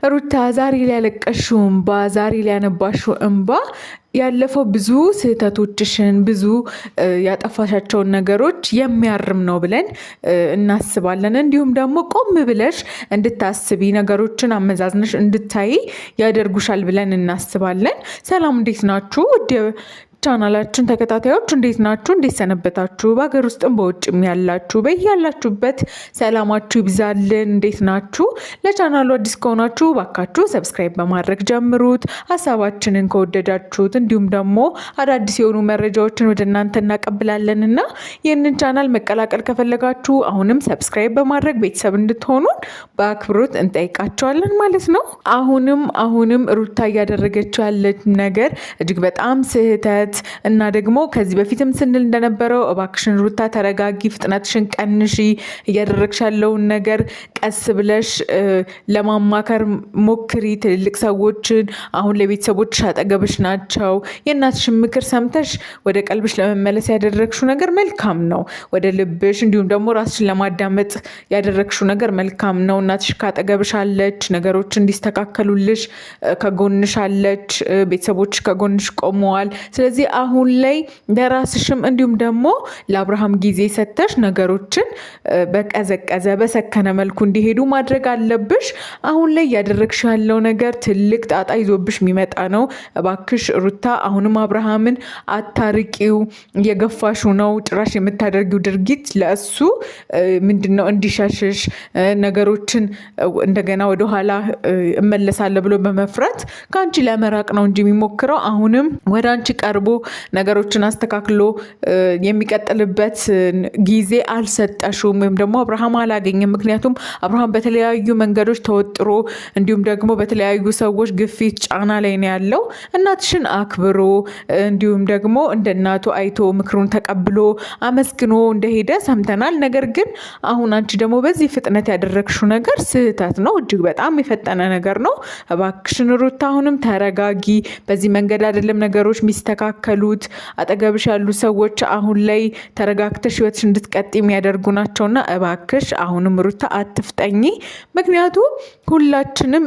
ሩታ ዛሬ ላይ ያለቀሽው እንባ ዛሬ ላይ ያነባሽው እንባ ያለፈው ብዙ ስህተቶችሽን ብዙ ያጠፋሻቸውን ነገሮች የሚያርም ነው ብለን እናስባለን። እንዲሁም ደግሞ ቆም ብለሽ እንድታስቢ ነገሮችን አመዛዝነሽ እንድታይ ያደርጉሻል ብለን እናስባለን። ሰላም እንዴት ናችሁ? ውድ ቻናላችን ተከታታዮች እንዴት ናችሁ? እንዴት ሰነበታችሁ? በሀገር ውስጥም በውጭም ያላችሁ በያላችሁበት ሰላማችሁ ይብዛልን። እንዴት ናችሁ? ለቻናሉ አዲስ ከሆናችሁ ባካችሁ ሰብስክራይብ በማድረግ ጀምሩት። ሀሳባችንን ከወደዳችሁት እንዲሁም ደግሞ አዳዲስ የሆኑ መረጃዎችን ወደ እናንተ እናቀብላለን እና ይህንን ቻናል መቀላቀል ከፈለጋችሁ አሁንም ሰብስክራይብ በማድረግ ቤተሰብ እንድትሆኑን በአክብሮት እንጠይቃቸዋለን ማለት ነው። አሁንም ሩታ እያደረገችው ያለች ነገር እጅግ በጣም ስህተት እና ደግሞ ከዚህ በፊትም ስንል እንደነበረው እባክሽን ሩታ ተረጋጊ፣ ፍጥነትሽን ቀንሺ፣ እያደረግሽ ያለውን ነገር ቀስ ብለሽ ለማማከር ሞክሪ። ትልልቅ ሰዎችን አሁን ለቤተሰቦችሽ አጠገብሽ ናቸው። የእናትሽን ምክር ሰምተሽ ወደ ቀልብሽ ለመመለስ ያደረግሽው ነገር መልካም ነው። ወደ ልብሽ እንዲሁም ደግሞ ራስሽን ለማዳመጥ ያደረግሽው ነገር መልካም ነው። እናትሽ ካጠገብሽ አለች፣ ነገሮች እንዲስተካከሉልሽ ከጎንሽ አለች፣ ቤተሰቦችሽ ከጎንሽ ቆመዋል። ስለዚህ አሁን ላይ ለራስሽም እንዲሁም ደግሞ ለአብርሃም ጊዜ ሰተሽ ነገሮችን በቀዘቀዘ በሰከነ መልኩ እንዲሄዱ ማድረግ አለብሽ። አሁን ላይ እያደረግሽ ያለው ነገር ትልቅ ጣጣ ይዞብሽ የሚመጣ ነው። እባክሽ ሩታ አሁንም አብርሃምን አታርቂው፣ እየገፋሹ ነው። ጭራሽ የምታደርጊው ድርጊት ለእሱ ምንድነው እንዲሸሽሽ ነገሮችን እንደገና ወደኋላ እመለሳለሁ ብሎ በመፍራት ከአንቺ ለመራቅ ነው እንጂ የሚሞክረው አሁንም ወደ አንቺ ቀርቦ ነገሮችን አስተካክሎ የሚቀጥልበት ጊዜ አልሰጠሽውም፣ ወይም ደግሞ አብርሃም አላገኘም። ምክንያቱም አብርሃም በተለያዩ መንገዶች ተወጥሮ እንዲሁም ደግሞ በተለያዩ ሰዎች ግፊት ጫና ላይ ነው ያለው። እናትሽን አክብሮ እንዲሁም ደግሞ እንደ እናቱ አይቶ ምክሩን ተቀብሎ አመስግኖ እንደሄደ ሰምተናል። ነገር ግን አሁን አንቺ ደግሞ በዚህ ፍጥነት ያደረግሽው ነገር ስህተት ነው። እጅግ በጣም የፈጠነ ነገር ነው። እባክሽን ሩታ አሁንም ተረጋጊ። በዚህ መንገድ አይደለም ነገሮች ሚስተካከሉት። አጠገብሽ ያሉ ሰዎች አሁን ላይ ተረጋግተሽ ህይወትሽ እንድትቀጥ የሚያደርጉ ናቸውና እባክሽ አሁንም ሩታ አትፍጠኝ። ምክንያቱም ሁላችንም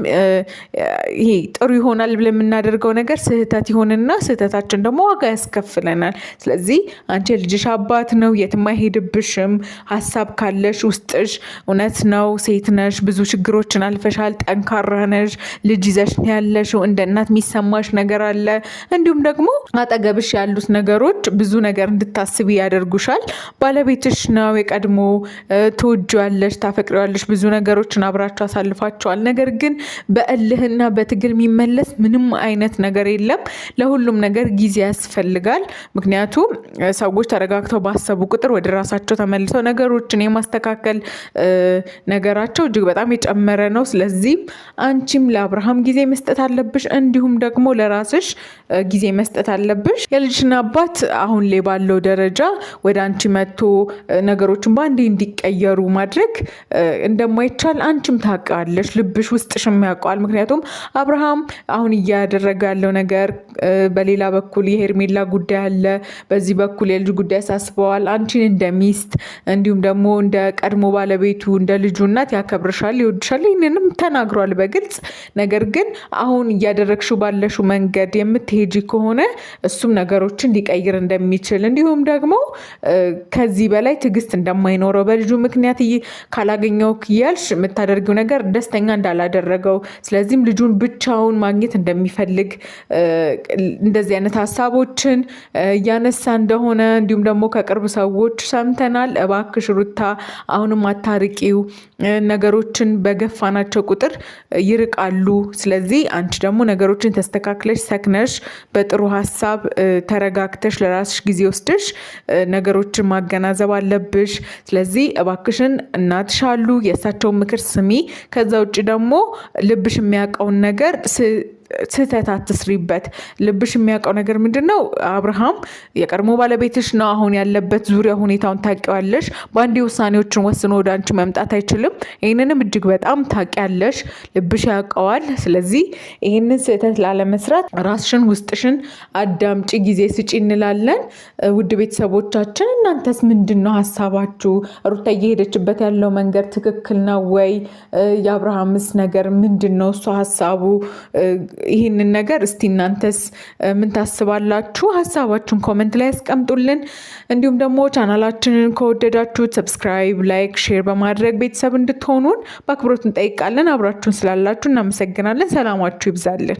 ይሄ ጥሩ ይሆናል ብለን የምናደርገው ነገር ስህተት ይሆንና ስህተታችን ደግሞ ዋጋ ያስከፍለናል። ስለዚህ አንቺ ልጅሽ አባት ነው፣ የትም አይሄድብሽም። ሀሳብ ካለሽ ውስጥሽ እውነት ነው፣ ሴት ነሽ፣ ብዙ ችግሮችን አልፈሻል፣ ጠንካራ ነሽ፣ ልጅ ይዘሽ ያለሽው እንደ እናት የሚሰማሽ ነገር አለ። እንዲሁም ደግሞ አጠገብሽ ያሉት ነገሮች ብዙ ነገር እንድታስቢ ያደርጉሻል። ባለቤትሽ ነው፣ የቀድሞ ትወጂዋለሽ፣ ታፈቅሪዋለሽ፣ ብዙ ነገሮችን አብራችሁ አሳልፋችኋል። ነገር ግን በእልህና በትግል የሚመለስ ምንም አይነት ነገር የለም። ለሁሉም ነገር ጊዜ ያስፈልጋል። ምክንያቱም ሰዎች ተረጋግተው ባሰቡ ቁጥር ወደ ራሳቸው ተመልሰው ነገሮችን የማስተካከል ነገራቸው እጅግ በጣም የጨመረ ነው። ስለዚህ አንቺም ለአብርሃም ጊዜ መስጠት አለብሽ፣ እንዲሁም ደግሞ ለራስሽ ጊዜ መስጠት አለብሽ። የልጅና አባት አሁን ላይ ባለው ደረጃ ወደ አንቺ መጥቶ ነገሮችን በአንዴ እንዲቀየሩ ማድረግ እንደማይቻል አንቺም ታውቃለሽ፣ ልብሽ ውስጥሽም ያውቀዋል። ምክንያቱም አብርሃም አሁን እያደረገ ያለው ነገር በሌላ በኩል የሄርሜላ ጉዳይ አለ፣ በዚህ በኩል የልጅ ጉዳይ ያሳስበዋል። አንቺን እንደ ሚስት እንዲሁም ደግሞ እንደ ቀድሞ ባለቤቱ እንደ ልጁ እናት ያከብርሻል፣ ይወድሻል። ይህንንም ተናግሯል በግልጽ። ነገር ግን አሁን እያደረግሽው ባለሽው መንገድ የምትሄጂ ከሆነ እሱም ነገሮችን ሊቀይር እንደሚችል እንዲሁም ደግሞ ከዚህ በላይ ትዕግስት እንደማይኖረው በልጁ ምክንያት ካላገኘው እያልሽ የምታደርጊው ነገር ደስተኛ እንዳላደረገው፣ ስለዚህም ልጁን ብቻውን ማግኘት እንደሚፈልግ እንደዚህ አይነት ሀሳቦችን እያነሳ እንደሆነ እንዲሁም ደግሞ ከቅርብ ሰዎች ሰምተናል። እባክሽ ሩታ አሁንም አታርቂው። ነገሮችን በገፋናቸው ቁጥር ይርቃሉ። ስለዚህ አንቺ ደግሞ ነገሮችን ተስተካክለሽ ሰክነሽ በጥሩ ሀሳብ ተረጋግተሽ ለራስሽ ጊዜ ወስደሽ ነገሮችን ማገናዘብ አለብሽ። ስለዚህ እባክሽን እናትሽ አሉ፣ የእሳቸውን ምክር ስሚ። ከዛ ውጭ ደግሞ ልብሽ የሚያውቀውን ነገር ስህተት አትስሪበት። ልብሽ የሚያውቀው ነገር ምንድን ነው? አብርሃም የቀድሞ ባለቤትሽ ነው። አሁን ያለበት ዙሪያ ሁኔታውን ታውቂዋለሽ። በአንዴ ውሳኔዎችን ወስኖ ወደ አንቺ መምጣት አይችልም። ይህንንም እጅግ በጣም ታውቂያለሽ፣ ልብሽ ያውቀዋል። ስለዚህ ይህንን ስህተት ላለመስራት ራስሽን ውስጥሽን አዳምጪ፣ ጊዜ ስጪ እንላለን። ውድ ቤተሰቦቻችን እናንተስ ምንድን ነው ሀሳባችሁ? ሩታ እየሄደችበት ያለው መንገድ ትክክል ነው ወይ? የአብርሃምስ ነገር ምንድን ነው እሱ ሀሳቡ? ይህንን ነገር እስቲ እናንተስ ምን ታስባላችሁ? ሀሳባችሁን ኮመንት ላይ ያስቀምጡልን። እንዲሁም ደግሞ ቻናላችንን ከወደዳችሁት ሰብስክራይብ፣ ላይክ፣ ሼር በማድረግ ቤተሰብ እንድትሆኑን በአክብሮት እንጠይቃለን። አብራችሁን ስላላችሁ እናመሰግናለን። ሰላማችሁ ይብዛልን።